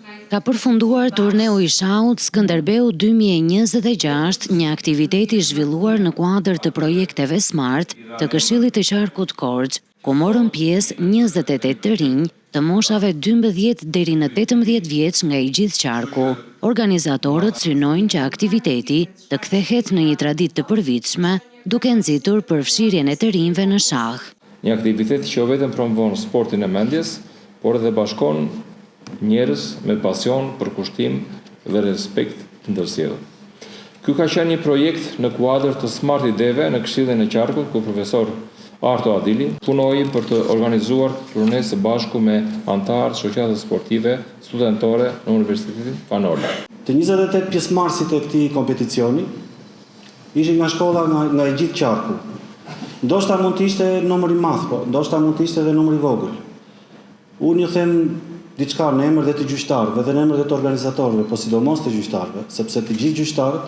Ka përfunduar turneu i shahut Skënderbeu 2026, një aktivitet i zhvilluar në kuadër të projekteve Smart të Këshillit të Qarkut Korçë, ku morën pjesë 28 të rinj të moshave 12 deri në 18 vjeç nga i gjithë qarku. Organizatorët synojnë që aktiviteti të kthehet në një traditë të përvitshme, duke nxitur përfshirjen e të rinjve në shah. Një aktivitet që jo vetëm promovon sportin e mendjes, por edhe bashkon njerëz me pasion, përkushtim dhe respekt të ndërsjellë. Ky ka qenë një projekt në kuadër të Smart Ideve në Këshillin e Qarkut, ku profesor Arto Adili punoi për të organizuar turnesë së bashku me antarë të shoqatave sportive studentore në Universitetin Panoli. Të 28 pjesëmarrësit të këtij kompeticioni ishin nga shkolla nga i gjithë qarku. Ndoshta mund të ishte numër i madh, po ndoshta mund të ishte edhe numër i vogël. Unë ju them diçka në emër dhe të gjyqtarëve dhe në emër dhe të organizatorëve, po sidomos të gjyqtarëve, sepse të gjithë gjyqtarët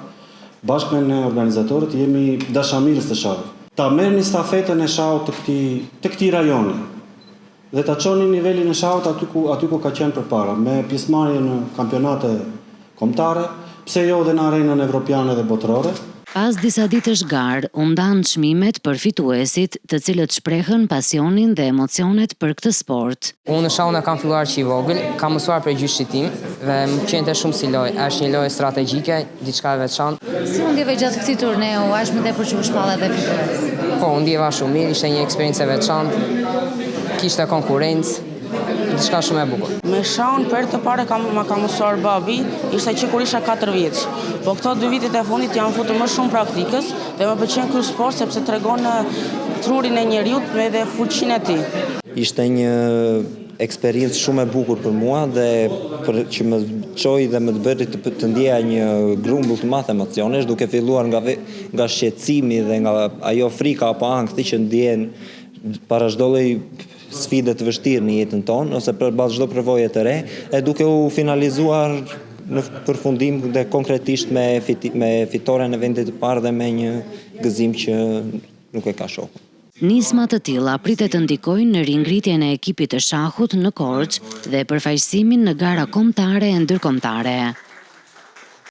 bashkë me organizatorët jemi dashamirës të shahut. Ta merrni stafetën e shahut të këtij rajoni dhe ta çoni nivelin e shahut aty ku ka qenë përpara, me pjesëmarrje në kampionate kombëtare, pse jo edhe në arenën evropiane dhe botërore. Pas disa ditësh garë, u ndan çmimet për fituesit, të cilët shprehën pasionin dhe emocionet për këtë sport. Unë në shahun e kam filluar që i vogël, kam mësuar për gjyqit tim dhe më qente shumë si lojë. Është një lojë strategjike, diçka e veçantë. Si u ndjeve gjatë këtij turneu? Është më tepër që u shpall edhe fitues? Po, u ndjeva shumë mirë, ishte një eksperiencë e veçantë, kishte konkurrencë. Diçka shumë e bukur. Me shahun për të parë ma ka mësuar babi, ishte që kur isha 4 vjeç. Po këto 2 vitet e fundit janë futur më shumë praktikës dhe më pëlqen ky sport sepse tregon trurin e njeriut me dhe fuqinë e tij. Ishte një eksperiencë shumë e bukur për mua dhe që më çoi dhe më bëri të ndjeja një grumbull të madh emocionesh, duke filluar nga shqetësimi dhe nga ajo frika apo ankthi që ndjen para çdo lloj sfide të vështirë në jetën tonë, ose përballë çdo përvoje të re, e duke u finalizuar në përfundim dhe konkretisht me fitoren e vendit të parë dhe me një gëzim që nuk e ka shoku. Nisma të tilla pritet të ndikojnë në ringritjen e ekipit të shahut në Korçë dhe përfaqësimin në gara kombëtare e ndërkombëtare.